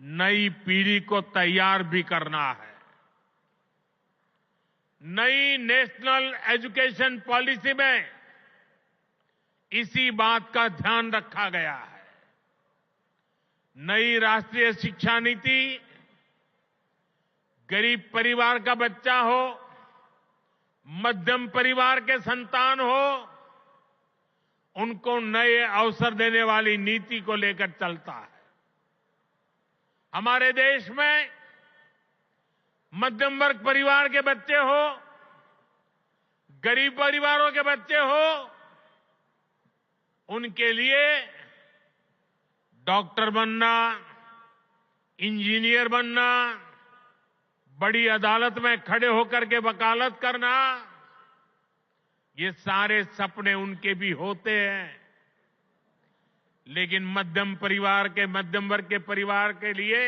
नई पीढ़ी को तैयार भी करना है। नई नेशनल एजुकेशन पॉलिसी में इसी बात का ध्यान रखा गया है। नई राष्ट्रीय शिक्षा नीति गरीब परिवार का बच्चा हो, मध्यम परिवार के संतान हो, उनको नए अवसर देने वाली नीति को लेकर चलता है। हमारे देश में मध्यम वर्ग परिवार के बच्चे हो, गरीब परिवारों के बच्चे हो, उनके लिए डॉक्टर बनना, इंजीनियर बनना, बड़ी अदालत में खड़े होकर के वकालत करना, ये सारे सपने उनके भी होते हैं। लेकिन मध्यम वर्ग के परिवार के लिए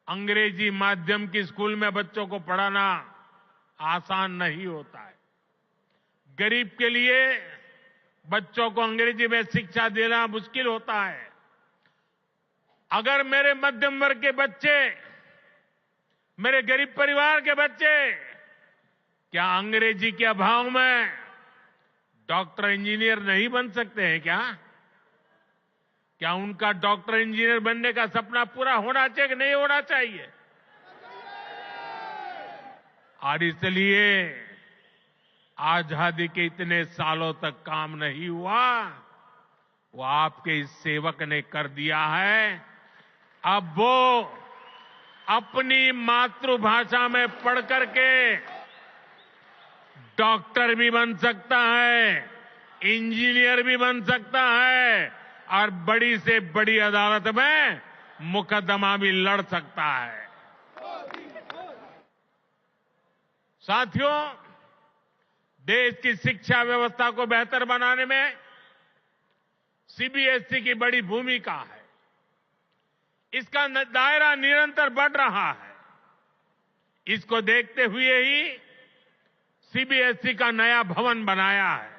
अंग्रेजी माध्यम की स्कूल में बच्चों को पढ़ाना आसान नहीं होता है। गरीब के लिए बच्चों को अंग्रेजी में शिक्षा देना मुश्किल होता है। अगर मेरे मध्यम वर्ग के बच्चे, मेरे गरीब परिवार के बच्चे क्या अंग्रेजी के अभाव में डॉक्टर इंजीनियर नहीं बन सकते हैं क्या उनका डॉक्टर इंजीनियर बनने का सपना पूरा होना चाहिए कि नहीं होना चाहिए? और इसलिए आजादी के इतने सालों तक काम नहीं हुआ, वो आपके इस सेवक ने कर दिया है। अब वो अपनी मातृभाषा में पढ़ करके डॉक्टर भी बन सकता है, इंजीनियर भी बन सकता है और बड़ी से बड़ी अदालत में मुकदमा भी लड़ सकता है। साथियों, देश की शिक्षा व्यवस्था को बेहतर बनाने में सीबीएसई की बड़ी भूमिका है। इसका दायरा निरंतर बढ़ रहा है। इसको देखते हुए ही सीबीएसई का नया भवन बनाया है।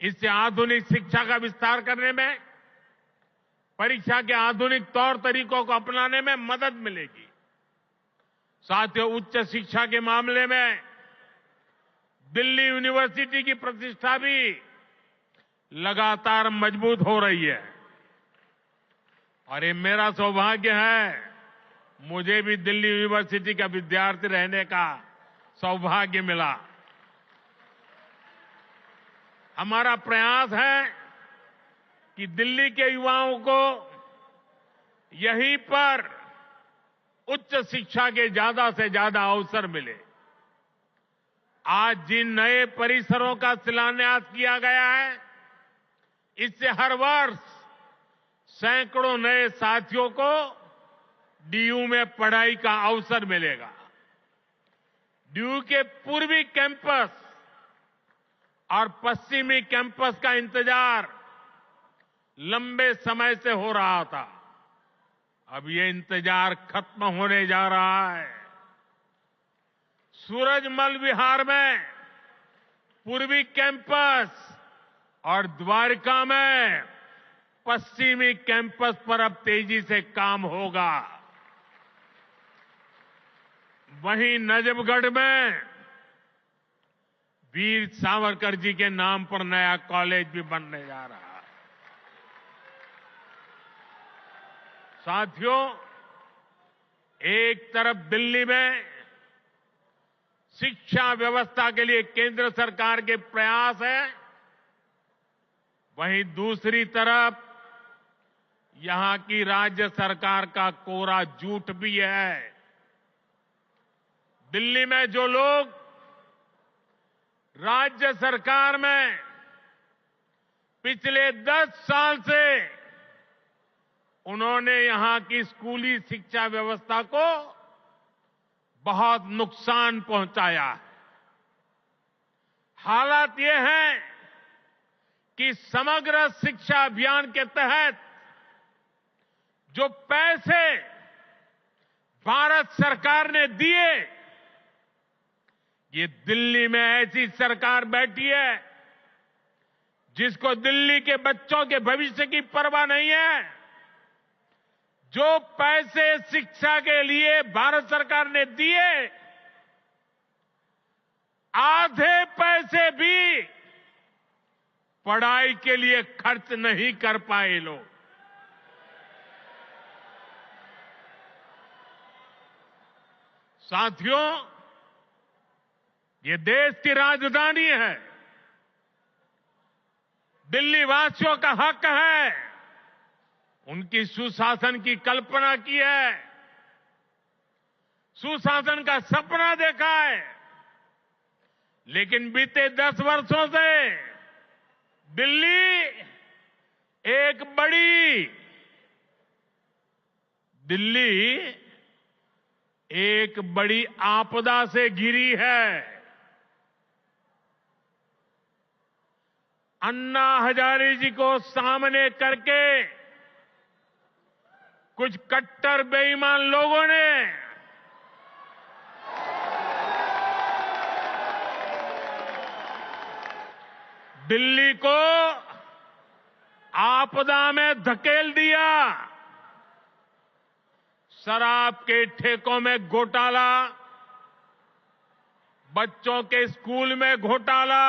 इससे आधुनिक शिक्षा का विस्तार करने में, परीक्षा के आधुनिक तौर तरीकों को अपनाने में मदद मिलेगी। साथियों, उच्च शिक्षा के मामले में दिल्ली यूनिवर्सिटी की प्रतिष्ठा भी लगातार मजबूत हो रही है और ये मेरा सौभाग्य है, मुझे भी दिल्ली यूनिवर्सिटी का विद्यार्थी रहने का सौभाग्य मिला। हमारा प्रयास है कि दिल्ली के युवाओं को यहीं पर उच्च शिक्षा के ज्यादा से ज्यादा अवसर मिले। आज जिन नए परिसरों का शिलान्यास किया गया है, इससे हर वर्ष सैकड़ों नए साथियों को डीयू में पढ़ाई का अवसर मिलेगा। डीयू के पूर्वी कैंपस और पश्चिमी कैंपस का इंतजार लंबे समय से हो रहा था। अब ये इंतजार खत्म होने जा रहा है। सूरजमल विहार में पूर्वी कैंपस और द्वारका में पश्चिमी कैंपस पर अब तेजी से काम होगा। वहीं नजफगढ़ में वीर सावरकर जी के नाम पर नया कॉलेज भी बनने जा रहा है। साथियों, एक तरफ दिल्ली में शिक्षा व्यवस्था के लिए केंद्र सरकार के प्रयास है, वहीं दूसरी तरफ यहां की राज्य सरकार का कोरा झूठ भी है। दिल्ली में जो लोग राज्य सरकार में पिछले 10 साल से उन्होंने यहां की स्कूली शिक्षा व्यवस्था को बहुत नुकसान पहुंचाया है। हालात ये हैं कि समग्र शिक्षा अभियान के तहत जो पैसे भारत सरकार ने दिए, ये दिल्ली में ऐसी सरकार बैठी है जिसको दिल्ली के बच्चों के भविष्य की परवाह नहीं है, जो पैसे शिक्षा के लिए भारत सरकार ने दिए, आधे पैसे भी पढ़ाई के लिए खर्च नहीं कर पाए लोग। साथियों, ये देश की राजधानी है। दिल्ली वासियों का हक है। उनकी सुशासन की कल्पना की है, सुशासन का सपना देखा है। लेकिन बीते 10 वर्षों से दिल्ली एक बड़ी आपदा से घिरी है। अन्ना हजारे जी को सामने करके कुछ कट्टर बेईमान लोगों ने दिल्ली को आपदा में धकेल दिया। शराब के ठेकों में घोटाला, बच्चों के स्कूल में घोटाला,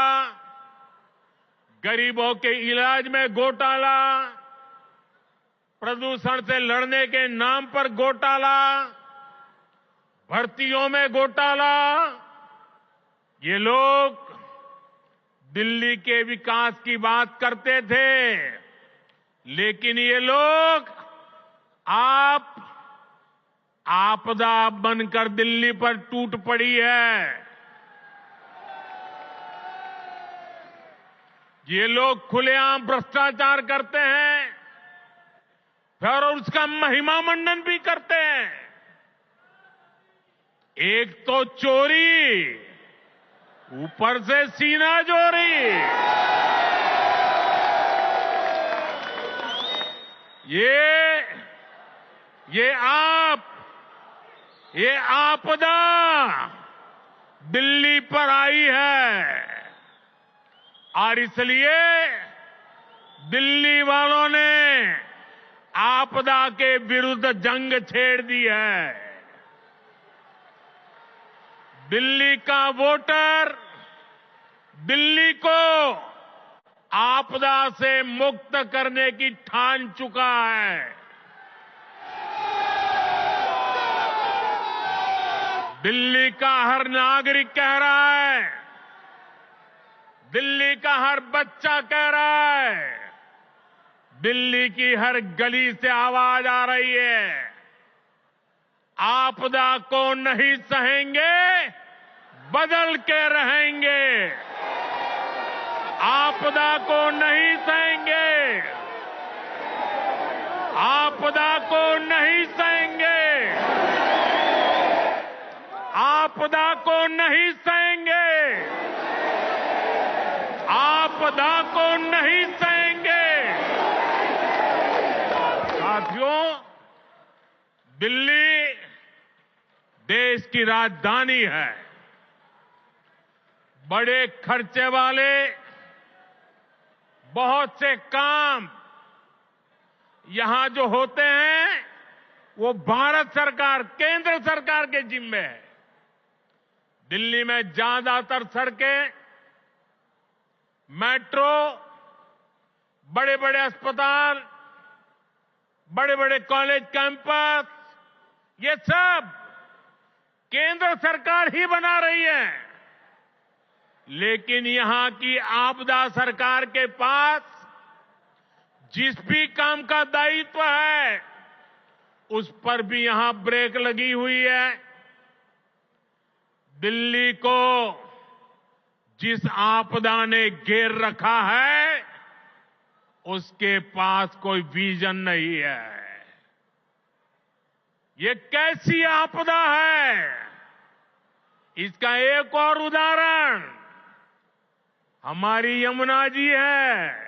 गरीबों के इलाज में घोटाला, प्रदूषण से लड़ने के नाम पर घोटाला, भर्तियों में घोटाला। ये लोग दिल्ली के विकास की बात करते थे, लेकिन ये लोग आपदा बनकर दिल्ली पर टूट पड़ी है। ये लोग खुलेआम भ्रष्टाचार करते हैं, फिर उसका महिमा मंडन भी करते हैं। एक तो चोरी, ऊपर से सीना चोरी। ये आपदा दिल्ली पर आई है और इसलिए दिल्ली वालों ने आपदा के विरुद्ध जंग छेड़ दी है। दिल्ली का वोटर दिल्ली को आपदा से मुक्त करने की ठान चुका है। दिल्ली का हर नागरिक कह रहा है, दिल्ली का हर बच्चा कह रहा है, दिल्ली की हर गली से आवाज आ रही है, आपदा को नहीं सहेंगे, बदल के रहेंगे। आपदा को नहीं सहेंगे, आपदा को नहीं सहेंगे, आपदा को नहीं सहेंगे, आपदा को नहीं सहेंगे। साथियों, दिल्ली देश की राजधानी है। बड़े खर्चे वाले बहुत से काम यहां जो होते हैं वो भारत सरकार, केंद्र सरकार के जिम्मे है। दिल्ली में ज्यादातर सड़कें, मेट्रो, बड़े बड़े अस्पताल, बड़े बड़े कॉलेज कैंपस, ये सब केंद्र सरकार ही बना रही है। लेकिन यहां की आपदा सरकार के पास जिस भी काम का दायित्व है उस पर भी यहां ब्रेक लगी हुई है। दिल्ली को जिस आपदा ने घेर रखा है उसके पास कोई विजन नहीं है। ये कैसी आपदा है? इसका एक और उदाहरण हमारी यमुना जी है।